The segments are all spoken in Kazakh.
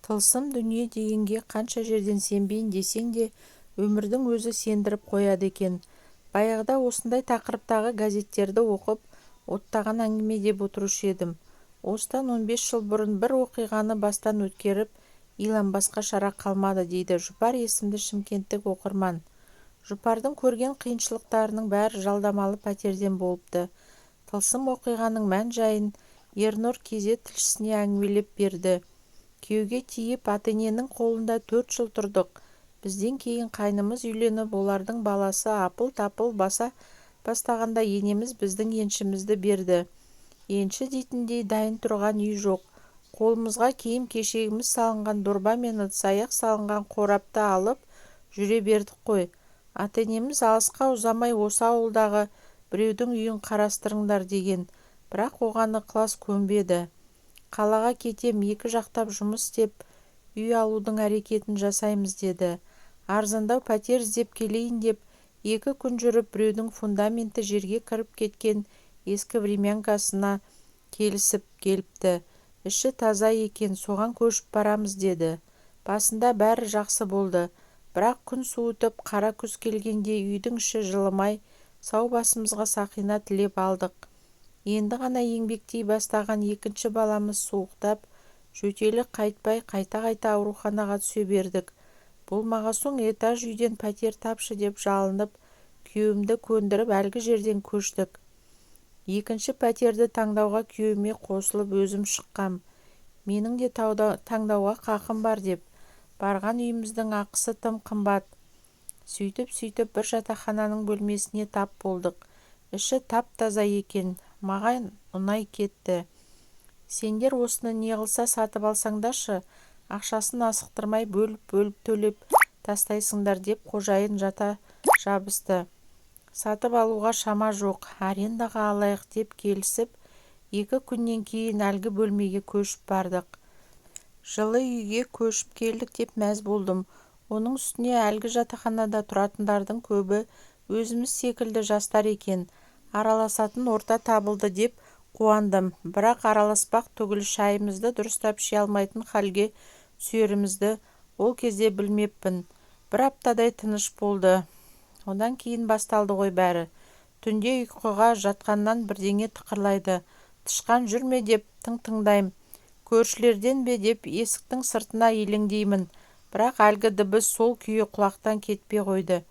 Тылсым дүние дегенге қанша жерден сенбейін десең де, өмірдің өзі сендіріп қояды екен. Баяғыда осындай тақырыптағы газеттерді оқып, оттаған әңгіме деп отырушы едім. Осыдан 15 жыл бұрын бір оқиғаны бастан өткеріп, иланбасқа шара қалмады, дейді Жұпар есімді шымкенттік оқырман. Жұпардың көрген қиыншылықтарының бәрі жалдамалы пәтерден болыпты. Тылсым оқиғаның мән-жайын Ернұр КЗ тілшісіне әңгімелеп берді. Күйеуге тиіп ата-ененің қолында 4 жыл тұрдық. Бізден кейін қайнымыз үйленіп, олардың баласы апыл-тапыл баса бастағанда енеміз біздің еншімізді берді. Енші дейтіндей дайын тұрған үй жоқ. Қолымызға киім-кешегіміз салынған дорба мен ыдыс-аяқ салынған қорапты алып жүре бердік қой. Ата-енеміз алысқа ұзамай осы ауылдағы біреудің үйін қарастырыңдар деген, бірақ оған ықылас көнбеді. Қалаға кетем, екі жақтап жұмыс істеп, үй алудың әрекетін жасаймыз деді. Арзандау пәтер іздеп келейін деп, 2 күн жүріп, біреудің фундаменті жерге кіріп кеткен ескі времянкасына келісіп келіпті. Іші таза екен, соған көшіп барамыз деді. Басында бәрі жақсы болды, бірақ күн суытып, қара күз келгенде үйдің іші жылымай, сау басымызға сақина тілеп алдық. Енді ғана еңбектей бастаған екінші баламыз суықтап, жөтелі қайтпай қайта-қайта ауруханаға түсе бердік. Болмаған соң этаж үйден пәтер тапшы деп жалынып, күйеуімді көндіріп әлгі жерден көштік. Екінші пәтерді таңдауға күйеуіме қосылып өзім шыққам. Менің де таңдауға қақым бар деп. Барған үйіміздің ақысы тым қымбат. Сөйтіп бір жатақхананың бөлмесіне тап болдық. Іші тап-таза екен. Маған ұнай кетті. Сендер осыны не қылса сатып алсаңдаршы, ақшасын асықтырмай бөліп төлеп тастайсыңдар деп қожайын жата жабысты. Сатып алуға шама жоқ, арендаға алайық деп келісіп, 2 күннен кейін әлгі бөлмеге көшіп бардық. Жылы үйге көшіп келдік деп мәз болдым. Оның үстіне әлгі жатақханада тұратындардың көбі өзіміз секілді жастар екен. Араласатын орта табылды деп қуандым. Бірақ араласпақ түгіл шайымызды дұрыстап іше алмайтын халге түсерімізді ол кезде білмеппін. Бір аптадай тыныш болды. Одан кейін басталды ғой бәрі. Түнде ұйқыға жатқаннан бірдеңе тықырлайды. Тышқан жүрме деп тыңдаймын. Көршілерден бе деп есіктің сыртына елеңдеймін. Бірақ әлгі дыбыс сол күйі құлақтан кетпей қойды.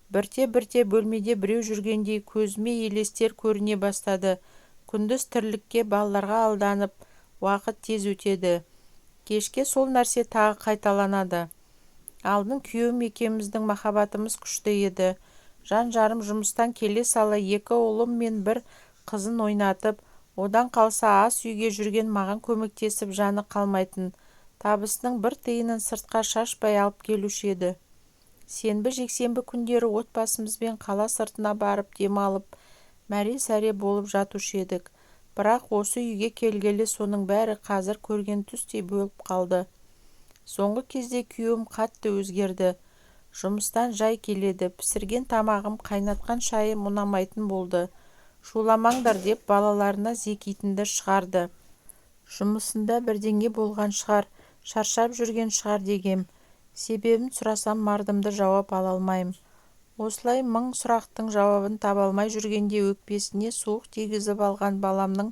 Бірте-бірте бөлмеде біреу жүргендей көзіме елестер көріне бастады. Күндіз тірлікке, балаларға алданып, уақыт тез өтеді. Кешке сол нәрсе тағы қайталанады. Алдын күйеуім екеуміздің махаббатымыз күшті еді. Жан-жарым жұмыстан келе сала 2 ұлым мен 1 қызын ойнатып, одан қалса ас үйге жүрген маған көмектесіп жаны қалмайтын. Табысының 1 тиынын сыртқа шашпай алып келуші еді. Сенбі-жексенбі күндері отбасымызбен қала сыртына барып демалып, мәре-сәре болып жатушы едік. Бірақ осы үйге келгелі соның бәрі қазір көрген түстей болып қалды. Соңғы кезде күйеуім қатты өзгерді. Жұмыстан жай келеді, пісірген тамағым, қайнатқан шайым ұнамайтын болды. Шуламаңдар деп балаларына зекитінді шығарды. Жұмысында бірдеңе болған шығар, шаршап жүрген шығар дегем. Себебін сұрасам мардымды жауап ала алмайым. Осылай 1000 сұрақтың жауабын таба алмай жүргенде өкпесіне суық тигізіп алған баламның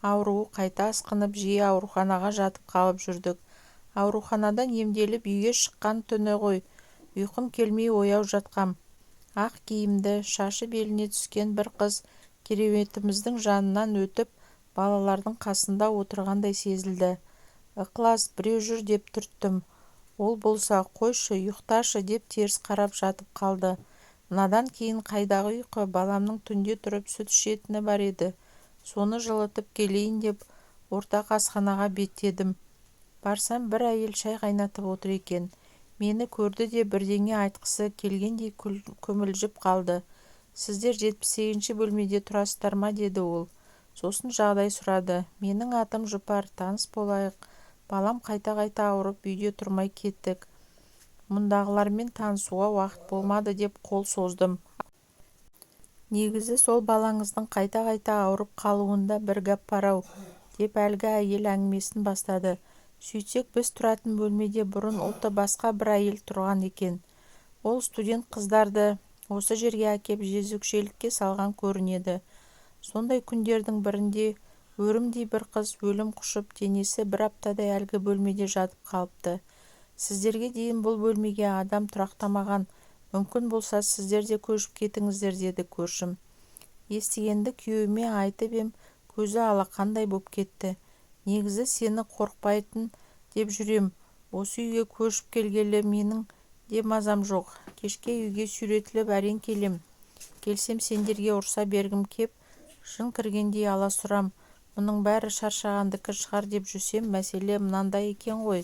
ауруы қайта асқынып, жиі ауруханаға жатып қалып жүрдік. Ауруханадан емделіп үйге шыққан түні ғой, ұйқым келмей ояу жатқам. Ақ киімді, шашы беліне түскен бір қыз кереуетіміздің жанынан өтіп, балалардың қасында отырғандай сезілді. Ықылас, біреу жүр деп түрттім. Ол болса, қойшы, ұйықташы деп теріс қарап жатып қалды. Надан кейін қайдағы ұйқы, баламның түнде тұрып сүт ішетіні бар еді. Соны жылытып келейін деп ортақ асханаға беттедім. Барсам бір әйел шай қайнатып отыр екен. Мені көрді де бірдеңе айтқысы келгендей көмілжіп қалды. Сіздер 78-ші бөлмеде тұрасыздар ма деді ол. Сосын жағдай сұрады. Менің атым Жұпар, таныс болайық. Балам қайта-қайта ауырып үйде тұрмай кеттік. Мұндағылармен танысуға уақыт болмады деп қол создым. Негізі сол балаңыздың қайта-қайта ауырып қалуында бір гәп бар ау, деп әлгі әйел әңгімесін бастады. сөйтсек біз тұратын бөлмеде бұрын ұлты басқа бір әйел тұрған екен. Ол студент қыздарды осы жерге әкеп жезөкшелікке салған көрінеді. Сондай күндердің бірінде өрімдей бір қыз өлім құшып, денесі бір аптадай әлгі бөлмеде жатып қалыпты. Сіздерге дейін бұл бөлмеге адам тұрақтамаған, мүмкін болса сіздер де көшіп кетіңіздер, деді көршім. Естігенді күйеуіме айтып ем, көзі алақандай боп кетті. Негізі сені қорықпайтын деп жүрем. Осы үйге көшіп келгелі менің де мазам жоқ. Кешке үйге сүйретіліп әрең келем. Келсем сендерге ұрса бергім кеп, жын кіргендей аласұрам. Мұның бәрі шаршағандікі шығар деп жүрсем, мәселе мынандай екен ғой,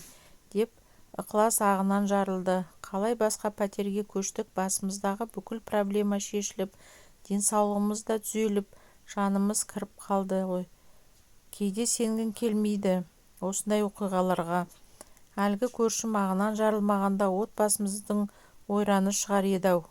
деп ықылас ағынан жарылды. Қалай басқа пәтерге көштік, басымыздағы бүкіл проблема шешіліп, денсаулығымыз да түзеліп, жанымыз кіріп қалды ғой. Кейде сенгің келмейді осындай оқиғаларға. Әлгі көршім ағынан жарылмағанда отбасымыздың ойраны шығар еді-ау.